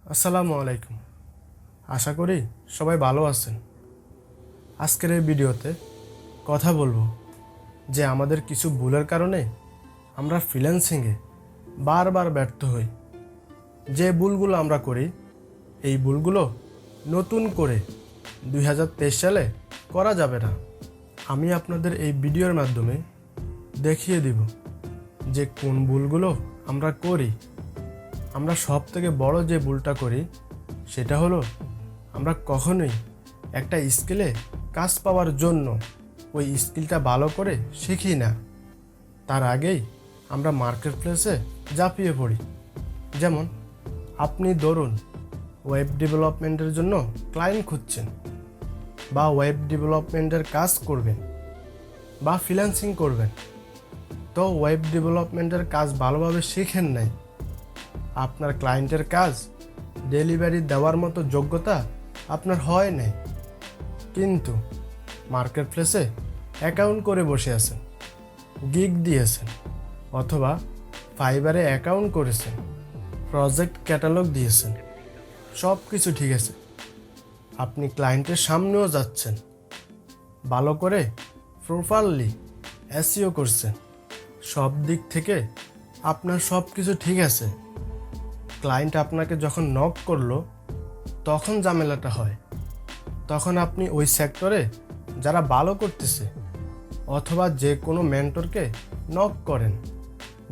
আসসালামু আলাইকুম। আশা করি সবাই ভালো আছেন। আজকের এই ভিডিওতে কথা বলবো যে আমাদের কিছু ভুলের কারণে আমরা ফ্রিল্যান্সিংয়ে বারবার ব্যর্থ হই। যে ভুলগুলো আমরা করি এই ভুলগুলো নতুন করে 2023 সালে করা যাবে না। আমি আপনাদের এই ভিডিওর মাধ্যমে দেখিয়ে দিব যে কোন ভুলগুলো আমরা করি। আমরা সব থেকে বড় যে ভুলটা করি সেটা হলো আমরা কখনোই একটা স্কিলে কাজ পাওয়ার জন্য ওই স্কিলটা ভালো করে শিখি না। তার আগেই আমরা মার্কেট প্লেসে ঝাঁপিয়ে পড়ি। যেমন আপনি ধরুন ওয়েব ডেভেলপমেন্টের জন্য ক্লায়েন্ট খুঁজছেন, বা ওয়েব ডেভেলপমেন্টের কাজ করবেন, বা ফ্রিল্যান্সিং করবেন। তো ওয়েব ডেভেলপমেন্টের কাজ ভালোভাবে শিখেন নাই, আপনার ক্লায়েন্টের কাজ ডেলিভারি দেওয়ার মতো যোগ্যতা আপনার হয় নাই, কিন্তু মার্কেট প্লেসে অ্যাকাউন্ট করে বসে আছেন, গিগ দিয়েছেন, অথবা ফাইবারে অ্যাকাউন্ট করেছেন, প্রজেক্ট ক্যাটালগ দিয়েছেন, সব কিছু ঠিক আছে। আপনি ক্লায়েন্টের সামনেও যাচ্ছেন, ভালো করে প্রপারলি এসইও করছেন, সব দিক থেকে আপনার সব কিছু ঠিক আছে। ক্লায়েন্ট আপনাকে যখন নক করলো তখন ঝামেলাটা হয়। তখন আপনি ওই সেক্টরে যারা ভালো করতেছে অথবা যে কোনো মেন্টরকে নক করেন,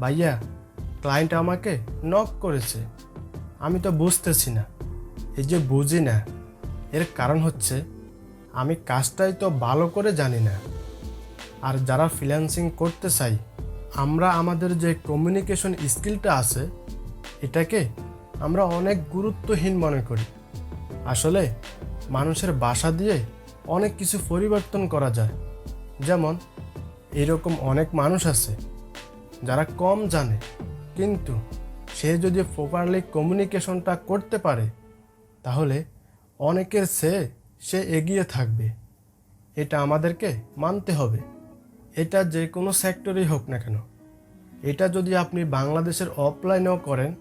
ভাইয়া ক্লায়েন্ট আমাকে নক করেছে, আমি তো বুঝতেছি না। এই যে বুঝি না, এর কারণ হচ্ছে আমি কাজটাই তো ভালো করে জানি না। আর যারা ফ্রিল্যান্সিং করতে চাই, আমরা আমাদের যে কমিউনিকেশন স্কিলটা আছে এটাকে আমরা অনেক গুরুত্বহীন মনে করি। আসলে মানুষের ভাষা দিয়ে অনেক কিছু পরিবর্তন করা যায়। যেমন এরকম অনেক মানুষ আছে যারা কম জানে, কিন্তু সে যদি প্রপারলি কমিউনিকেশনটা করতে পারে তাহলে অনেকের সে এগিয়ে থাকবে। এটা আমাদেরকে মানতে হবে। এটা যে কোনো সেক্টরেই হোক না কেন। এটা যদি আপনি বাংলাদেশের অফলাইনেও করেন,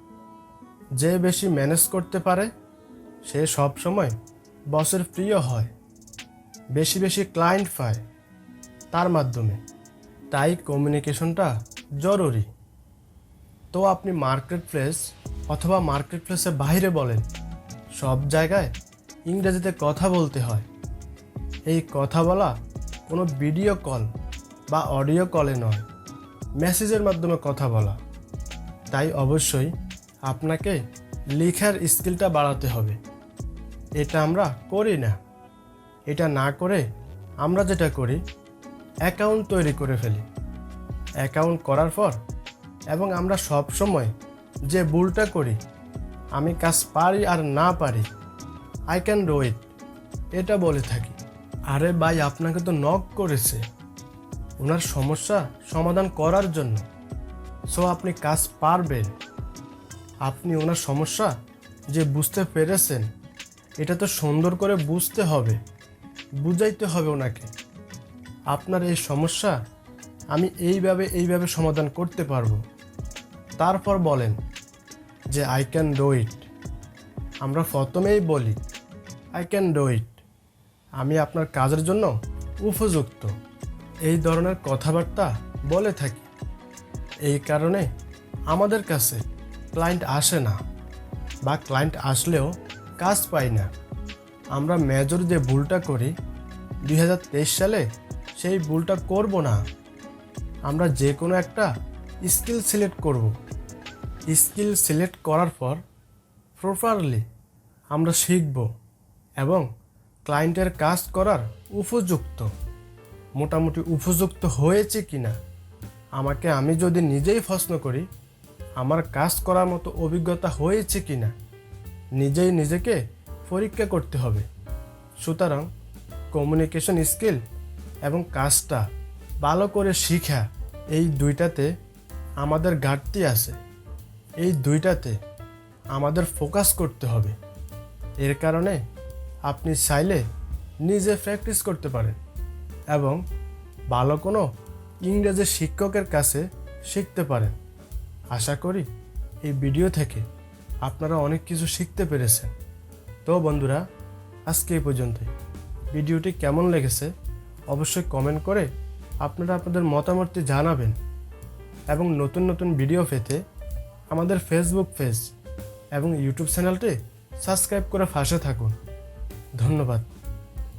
যে বেশি ম্যানেজ করতে পারে সে সব সময় বসের প্রিয় হয়, বেশি বেশি ক্লায়েন্ট পায় তার মাধ্যমে। তাই কমিউনিকেশনটা জরুরি। তো আপনি মার্কেট প্লেস অথবা মার্কেট প্লেসের বাইরে বলেন, সব জায়গায় ইংরেজিতে কথা বলতে হয়। এই কথা বলা কোনো ভিডিও কল বা অডিও কলে নয়, মেসেজের মাধ্যমে কথা বলা। তাই অবশ্যই আপনাকে লেখার স্কিলটা বাড়াতে হবে। এটা আমরা করি না। এটা না করে আমরা যেটা করি, অ্যাকাউন্ট তৈরি করে ফেলি। অ্যাকাউন্ট করার পর এবং আমরা সব সময় যে ভুলটা করি, আমি কাজ পারি আর না পারি, আই ক্যান ডু ইট, এটা বলে থাকি। আরে ভাই, আপনাকে তো নক করেছে ওনার সমস্যা সমাধান করার জন্য, সো আপনি কাজ পারবেন। আপনি ওনার সমস্যা যে বুঝতে পেরেছেন এটা তো সুন্দর করে বুঝতে হবে, বুঝাইতে হবে ওনাকে। আপনার এই সমস্যা আমি এইভাবে সমাধান করতে পারবো। তারপর বলেন যে আই ক্যান ডু ইট। আমরা প্রথমেই বলি আই ক্যান ডু ইট, আমি আপনার কাজের জন্য উপযুক্ত। এই ধরনের কথাবার্তা বলে থাকি। এই কারণে আমাদের কাছে ক্লায়েন্ট আসে না, বা ক্লায়েন্ট আসলেও কাজ পাই না। আমরা মেজর যে ভুলটা করি 2023 সালে সেই ভুলটা করব না। আমরা যে কোনো একটা স্কিল সিলেক্ট করব। স্কিল সিলেক্ট করার পর প্রপারলি আমরা শিখব এবং ক্লায়েন্টের কাজ করার উপযুক্ত, মোটামুটি উপযুক্ত হয়েছে কিনা আমি যদি নিজেই প্রশ্ন করি, আমার কাজ করার মতো অভিজ্ঞতা হয়েছে কিনা নিজেই নিজেকে পরীক্ষা করতে হবে। সুতরাং কমিউনিকেশন স্কিল এবং কাজটা ভালো করে শিখা, এই দুইটাতে আমাদের ঘাটতি আছে। এই দুইটাতে আমাদের ফোকাস করতে হবে। এর কারণে আপনি চাইলে নিজে প্র্যাকটিস করতে পারেন এবং ভালো কোনো ইংরেজি শিক্ষকের কাছে শিখতে পারেন। আশা করি এই ভিডিও থেকে আপনারা অনেক কিছু শিখতে পেরেছেন। তো বন্ধুরা, আজকে এই পর্যন্তই। ভিডিওটি কেমন লেগেছে অবশ্যই কমেন্ট করে আপনারা আপনাদের মতামতটি জানাবেন এবং নতুন নতুন ভিডিও পেতে আমাদের ফেসবুক পেজ এবং ইউটিউব চ্যানেলটি সাবস্ক্রাইব করে পাশে থাকুন। ধন্যবাদ।